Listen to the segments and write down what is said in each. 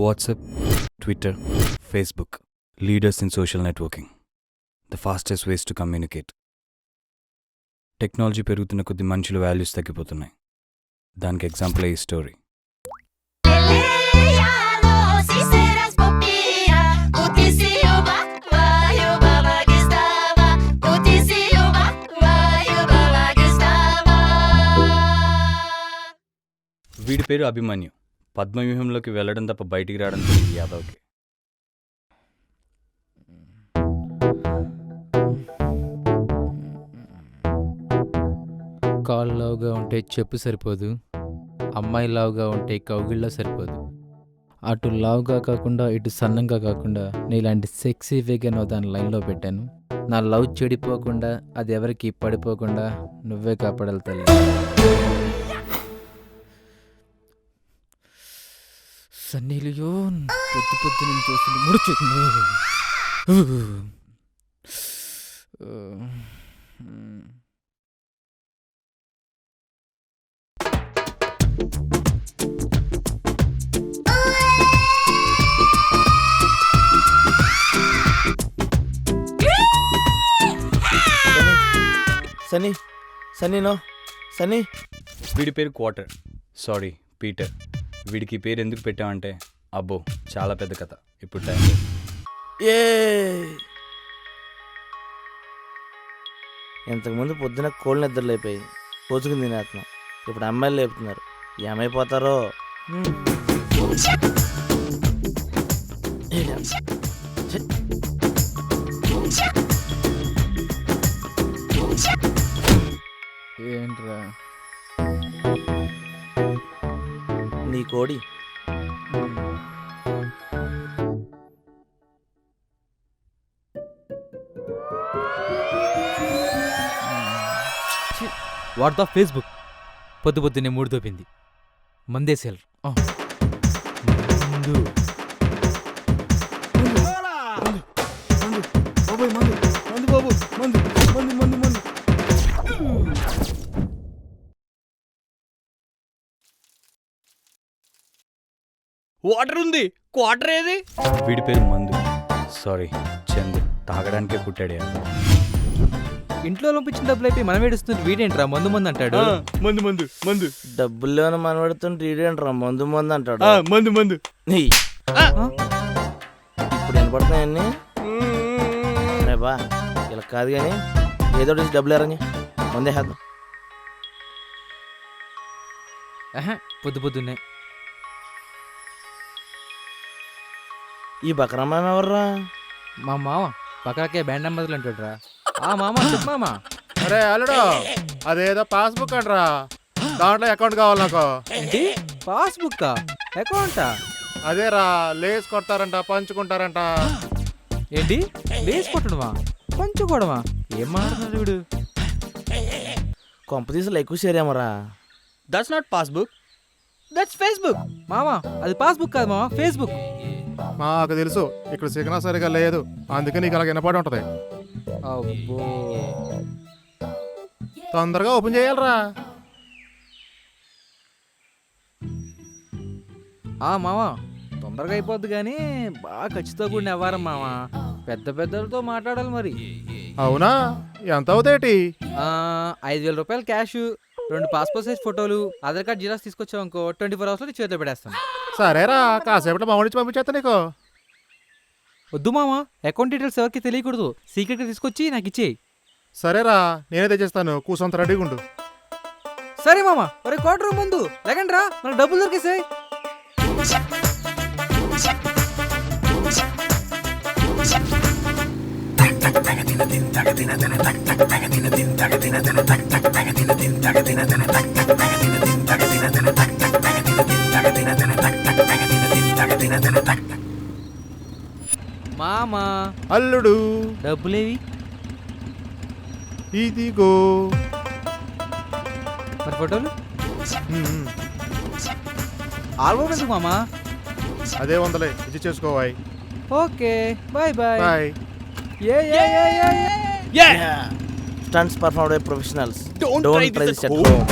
WhatsApp, Twitter, Facebook. Leaders in social networking. The fastest ways to communicate. Technology పెరుగుతున్న కొద్ది మనుషుల values తగ్గిపోతున్నాయి. దానికి example ఈ స్టోరీ. వీడి పేరు అభిమన్యు. పద్మవ్యూహంలోకి వెళ్ళడం తప్ప బయటికి రావడం తెలియదు యాదవ్కి. కాలు లావుగా ఉంటే చెప్పు సరిపోదు, అమ్మాయి లావుగా ఉంటే కౌగిళ్ళ సరిపోదు. అటు లావుగా కాకుండా ఇటు సన్నంగా కాకుండా నీలాంటి సెక్సీ వేగన్ దాని లైన్లో పెట్టాను. నా లవ్ చెడిపోకుండా అది ఎవరికి పడిపోకుండా నువ్వే కాపాడాలి తల్లి. సన్నీలియో పొద్దు పొద్దు నేను చూస్తుంది ముడుచుతుంది. సన్నీ సన్నీనో సన్నీ. వీడి పేరు క్వార్టర్, సారీ పీటర్. వీడికి పేరు ఎందుకు పెట్టామంటే అబ్బో చాలా పెద్ద కథ. ఇప్పుడు టైం ఏ ఇంతకుముందు పొద్దున కోళ్ళు నిద్రలు అయిపోయి కోచుకుని తినేస్తున్నాం. ఇప్పుడు అమ్మాయిలు లేపుతున్నారు. ఏమైపోతారో. ఏంట్రా నీ కోడి. వాట్దా ఫేస్బుక్ పొద్దు పొద్దున్నే మూడు తోపింది. మందేసేల్ వాటర్ ఉంది. క్వార్టర్ ఏది? వీడి పేరు మందు, సారీ చందు. తాగడానికే పుట్టాడు. ఇంట్లో లోపించిన డబ్బులు అయిపోయి మనం ఏడుస్తుంది. వీడేంట్రా మందు మందు అంటాడు. మందు మందు మందు. డబ్బులు లేవని మనబడుతుంటే రీడేంట్రా మందు మందు అంటాడు. మందు మందు. ఇప్పుడు వినపడుతున్నాయన్నీ. బా ఇలా కాదు కానీ ఏదో డబ్బులు ఎరని ముందే చేద్దాం. పొద్దు పొద్దున్నే ఈ బకరమ్మ ఎవర్రా? మా మామ పక్కకే బ్యాండ్ అంబదులు అంటాడురా. ఆ మామ చెప్పు మామ. అరే అల్లుడు, అదేదో పాస్బుక్ అంటరా, దాంట్లో అకౌంట్ కావాలి నాకు. ఏంటి పాస్బుక్ అకౌంటా? అదేరా లేస్ కొడతారంట, పంచుకుంటారంట. ఏంటి లేస్ కొట్టడమా పంచుకోవడమా? ఏం మాట్లాడుతున్నాడు వీడు? కొంపతీసులు ఎక్కువ చేరామరా. That's not passbook, that's Facebook. మామా అది పాస్బుక్ కాదు మామ, ఫేస్బుక్. మాకు తెలుసు ఇక్కడ సిగ్నల్ సరిగా లేదు, అందుకే నీకు అలా వినపడి ఉంటది. అబ్బో తొందరగా ఓపెన్ చేయాలరా. మామ తొందరగా అయిపోద్ది కానీ బాగా ఖచ్చితంగా కూడిన వ్యవహారం మామ. పెద్ద పెద్దలతో మాట్లాడాలి మరి. అవునా, ఎంత అవుతాయి? 5,000 రూపాయలు క్యాష్, 2 పాస్పోర్ట్ సైజ్ ఫోటోలు, ఆధార్ కార్డ్ జిరాక్స్ తీసుకొచ్చావు అనుకో 24 అవర్స్లో నీ చేతిలో పెడేస్తాను. సరేరా, కాసేపట్లో మా నుంచి పంపించేస్తా నీకు. వద్దు మామ, అకౌంట్ డీటెయిల్స్ ఎవరికి తెలియకూడదు. సీక్రెట్గా తీసుకొచ్చి నాకు ఇచ్చేయి. సరేరా, నేనే తెచ్చేస్తాను, కూసంత రెడీగా ఉండు. సరే మామ. ఒరే క్వార్టర్ ముందు లేకండి రా, మనకు డబ్బులు దొరికేసాయి. తింటా మామా అల్లుడు డబ్బులేవి ఇదిగో. మరి ఫోటోలు ఉమ్, ఆల్బమ్ ఎందుకు మామా? అదే వందలే ఇది చేసుకోవాయి. Okay bye bye. Bye. Stunts perform by professionals. Don't Don't try try this this at at home.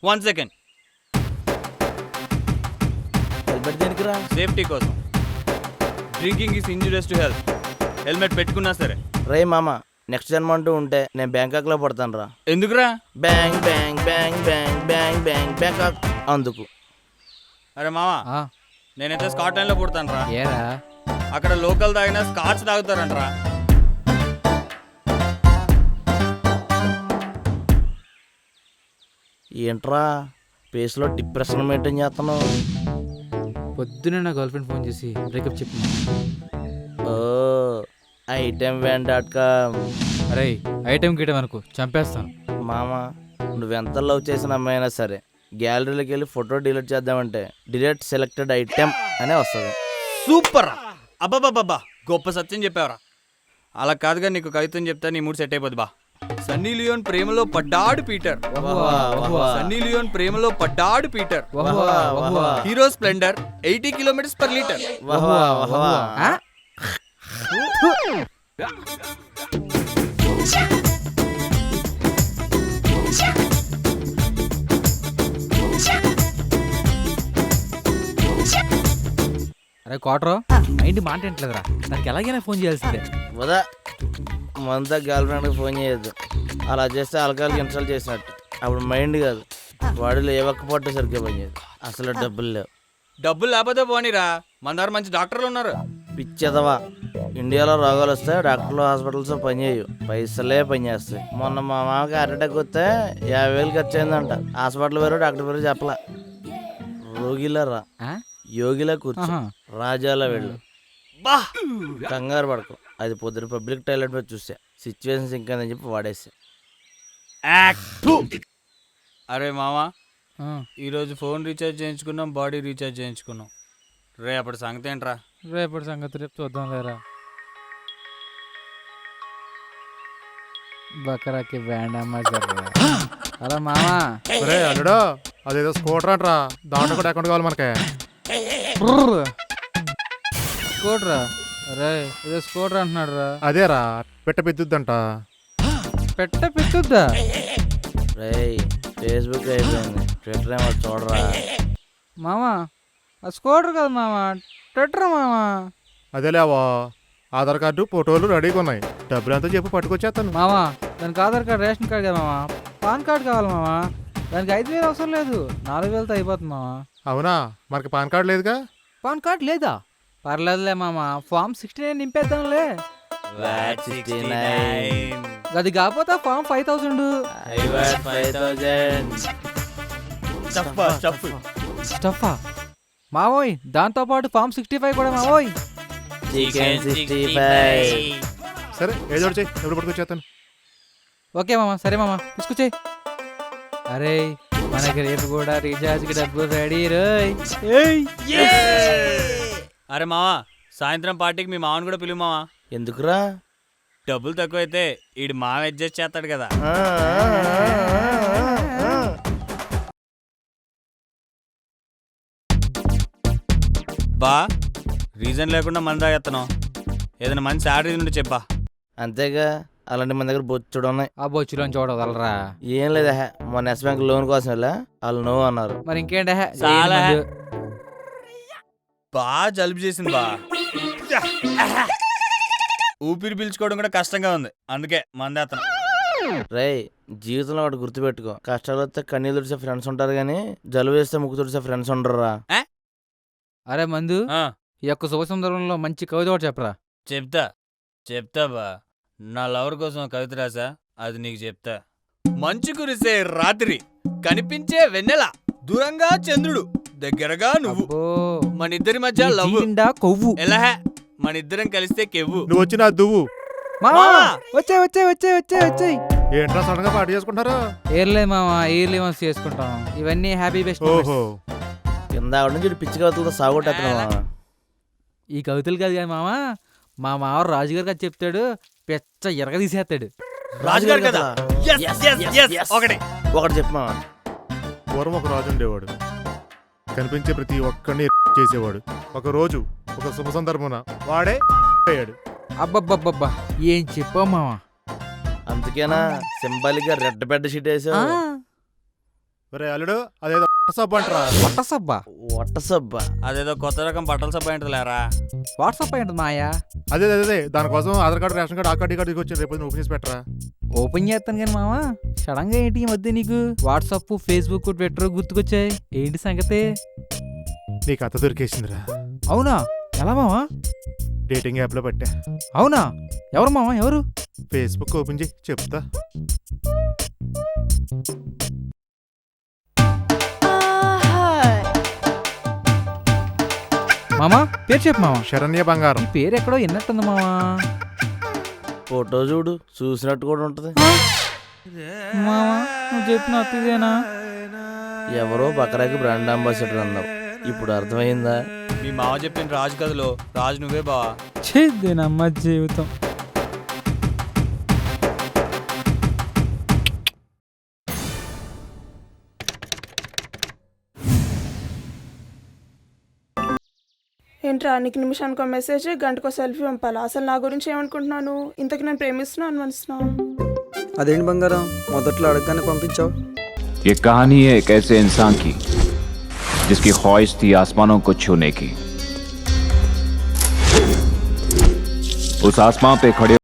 One second, helmet దేనికిరా? సేఫ్టీ కోసం. Drinking is injurious to health. Helmet పెట్టుకున్నా సరే. రే మామ, నెక్స్ట్ జన్మ అంటూ ఉంటే నేను బ్యాంకాక్ లో పడతాను రా. ఎందుకురా? Bang bang bang bang bang bang Bangkok. అందుకు అరే మావా, ఆ, నేనైతే స్కాట్లాండ్ లో పుడతాను రా. ఏరా అక్కడ లోకల్ తాగినా స్కాచ్ తాగుతారంటరా. ఏంట్రా ఫేస్ లో డిప్రెషన్ మెయింటైన్ చేస్తున్నావు? పొద్దునే నా గర్ల్ ఫ్రెండ్ ఫోన్ చేసి బ్రేకప్ చెప్పు. ఓ itemvan.com. అరే ఐటెం గిటం అనుకో చంపేస్తాను. మామ, నువ్వెంత లవ్ చేసిన అమ్మాయినా సరే గ్యాలరీలోకి వెళ్ళి ఫోటో డిలీట్ చేద్దామంటే డిలీట్ సెలెక్టెడ్ ఐటెం అనే వస్తుంది. సూపర్ రా. అబ్బాబాబ్బా, గొప్ప సత్యం చెప్పావరా. అలా కాదుగా, నీకు కవిత్వం చెప్తా నీ మూడు సెట్ అయిపోద్ది బా. సన్నీ లియోన్ ప్రేమలో పడ్డాడు పీటర్. సన్నీ లియోన్ ప్రేమలో పడ్డాడు పీటర్. Hero Splendor 80 km/లీటర్. ఆ? అరే క్వార్టర్ మైండ్ మాట ఏంట్లేదురా, దానికి ఎలాగైనా ఫోన్ చేయాల్సిందే. వదా మంతా గర్ల్ ఫ్రెండ్కి ఫోన్ చేయొద్దు. అలా చేస్తే ఆల్కహాల్కి ఇన్స్టాల్ చేసినట్టు. అప్పుడు మైండ్ కాదు, వాడిలో ఏ ఒక్క పొట్ట సరిగ్గా పనిచేయదు. అసలు డబ్బులు లేవు. డబ్బులు లేకపోతే పోనీరా, మన దగ్గర మంచి డాక్టర్లు ఉన్నారు. పిచ్చెదవా, ఇండియాలో రోగాలు వస్తే డాక్టర్లు హాస్పిటల్స్ పనిచేయవు, పైసలే పనిచేస్తాయి. మొన్న మా మామకి హార్ట్ అటాక్ వస్తే 50,000 ఖర్చు అయిందంట. హాస్పిటల్ పేరు డాక్టర్ పేరు చెప్పలా. రోగిలా రా, ఆ? యోగిలా కూర్చో, ఆహా. రాజాలా వెళ్ళు. బా, కంగారు పడకు. అది పొద్దున పబ్లిక్ టాయిలెట్ మీద చూసా, సిచ్యువేషన్స్ ఇంకా అని చెప్పి వాడేసా. అరే మావా, ఆ, ఈరోజు ఫోన్ రీఛార్జ్ చేయించుకున్నాం, బాడీ రీఛార్జ్ చేయించుకున్నాం. రే అప్పుడు సంగతి ఏంట్రా? రేపటి సంగతి రేపు చూద్దాం లేరా. బకరాకి బ్యాండ్ అమ్మా జర్రా. హలో మామా. ఒరే అల్లుడు, అదేదో స్కూటర్ అంటరా, దాంట్లో కూడా అకౌంట్ కావాలి మనకే. స్కూటరా? అరే ఇదో స్కూటర్ అంటున్నాడు రా. అదేరా పెట్ట పెద్దుద్దంట. పెట్టుద్దా? రేయ్, ఫేస్బుక్ అయిపోయింది, ట్విట్టర్ ఏమో చూడరా. మామా ఆ స్కూటర్ కదా మామా, ట్విట్టర్ మామా. అదేలేవా, ఆధార్ కార్డు ఫోటోలు రెడీగా ఉన్నాయి. డబ్బులు ఎంతో చెప్పు పట్టుకొచ్చేస్తాను. మామా దానికి ఆధార్ కార్డు, రేషన్ కార్డు కదా మామా, పాన్ కార్డు కావాలి మామా. దానికి 5,000 అవసరం లేదు, 4,000తో అయిపోతుంది మామా. అవునా, మనకి పాన్ కార్డు లేదుగా. పాన్ కార్డు లేదా? పర్లేదులే మామా, ఫామ్ 69 నింపేద్దాంలే. VAT 69. అది కాకపోతే ఫామ్ 5,000. I want 5,000. స్టఫా మావోయ్, దాంతో పాటు ఫామ్ 65 కూడా మావోయ్. చికెన్ 65. సరే ఏదో ఒకటి చెయ్యి, ఎప్పుడు పట్టుకొచ్చేస్తాను. ఓకే మామా, సరే మామా తీసుకొచ్చేయి. అరే మనకి రేపు కూడా రీఛార్జ్కి డబ్బులు రెడీ రోయ్. అరే మావా, సాయంత్రం పార్టీకి మీ మామని కూడా పిలువు మావా. ఎందుకురా? డబ్బులు తక్కువైతే ఈడు మావ అడ్జస్ట్ చేస్తాడు కదా. బా, రీజన్ లేకుండా మంది తాగెత్తనం. ఏదైనా మంచి ఆర్డర్ నుండి చెప్పా. అంతేగా, అలాంటి మన దగ్గర బొచ్చుడు ఉన్నాయి. ఆ బొచ్చులో చూడగలరా? ఏం లేదా, మొన్న ఎస్ బ్యాంక్ లోన్ కోసం వెళ్ళా, వాళ్ళు నో అన్నారు. మరి ఇంకేంటే చాలా. బా జలుబు చేసింది బా, ఊపిరి పీల్చుకోవడం కూడా కష్టంగా ఉంది, అందుకే మందేత్తనం. రేయ్, జీవితంలో ఒకటి గుర్తుపెట్టుకో, కష్టాలు వస్తే కన్నీళ్ళు తుడిసే ఫ్రెండ్స్ ఉంటారు కానీ జలుబు వేస్తే ముక్కు తుడిసే ఫ్రెండ్స్ ఉండరురా. అరే మందు, ఆ, ఈ యొక్క శుభ సందర్భంలో మంచి కవిత ఒకటి చెప్పరా. చెప్తా చెప్తా బా. నా లవర్ కోసం ఒక కవిత రాసా, అది నీకు చెప్తా. మంచు కురిసే రాత్రి, కనిపించే వెన్నెల, దూరంగా చంద్రుడు, దగ్గరగా నువ్వు. అబ్బో, మన ఇద్దరి మధ్య నీ లవ్. జీవిండా కొవ్వు. ఎలా మన ఇద్దరం కలిస్తే కెవ్వు. నువ్వు వచ్చిన దువ్వు. మామా మామా! వచ్చాయి వచ్చాయి వచ్చాయి వచ్చాయి వచ్చాయి. ఏంట్రా సడన్ గా పార్టీ చేసుకుంటారు? ఏర్లే మామా, ఇయర్లీ వన్స్ చేసుకుంటాం. ఇవన్నీ హ్యాపీ బెస్ట్. ఓహో, కింద ఆవిడ నుంచి పిచ్చి కవుతులతో సాగొట్టేస్తున్నావా? ఈ కవితలు కాదు కానీ మామా, మా మామ రాజుగారు కదా చెప్తాడు, పెచ్చ ఎరగ తీసేస్తాడు. రాజుగారు కదా. Yes, yes, yes. ఒకటి ఒకటి చెప్పమా. పూర్వం ఒక రాజు ఉండేవాడు. కనిపించే ప్రతి ఒక్కడిని చేసేవాడు. ఒక రోజు ఒక శుభ సందర్భమున వాడే అయ్యాడు. అబ్బబ్బబ్బబ్బా, ఏం చెప్పావు మామా. అందుకేనా సింబాలిక్ గా రెడ్ బెడ్ షీట్ వేసావు? ఒరే అల్లుడు, అదేదో సబ్బు అంటరా. వాట్సబ్బా, వట్ట సబ్బా. అదేదో కొత్త రకం బట్టల సబ్బు ఏంటలేరా. వాట్సాప్ ఏంటి మాయా? అదే అదే దానికోసం ఆధార్ కార్డు, రేషన్ కార్డు, ఆ కార్డు, ఈ కార్డు తీసుకొచ్చి రేపు ఓపెన్ చేసి పెట్టరా. ఓపెన్ చేస్తాను కానీ మామా, సడన్ గా ఏంటి ఈ మధ్య నీకు వాట్సాప్, ఫేస్బుక్, ట్విట్టర్ గుర్తుకొచ్చాయి? ఏంటి సంగతి? నీకు అత్త దొరికేసిందిరా. అవునా? ఎలా మామా? డేటింగ్ యాప్ లో పట్టా. అవునా? ఎవరు మామా, ఎవరు? ఫేస్బుక్ ఓపెన్ చేసి చెప్తా. మామా పేరు చెప్పు మామా. శరణ్య బంగారం. ఈ పేరు ఎక్కడో విన్నట్టుంది మామా. ఫోటో చూడు, చూసినట్టు కూడా ఉంటది. మామా నువ్వు చెప్పిన అతిదేనా? ఎవరో బకరాకి బ్రాండ్ అంబాసిడర్ అన్నావు, ఇప్పుడు అర్థమైందా? మీ మావ చెప్పిన రాజు కథలో రాజు నువ్వే బావా. చేద్దేనమ్మ జీవితం. ఏంట్రా నీకు నిమిషానికి ఒక మెసేజ్, గంటకో సెల్ఫీ పంపాలా? అసలు నా గురించి ఏమనుకుంటున్నాను? ఇంతకు నేను ప్రేమిస్తున్నాను అనుమనిస్తున్నాను. అదేంటి బంగారం మొదట్లో అడగగానే పంపించావు? ये कहानी है एक ऐसे इंसान की जिसकी ख्वाहिश थी आसमानों को छूने की। उस आसमां पे खड़े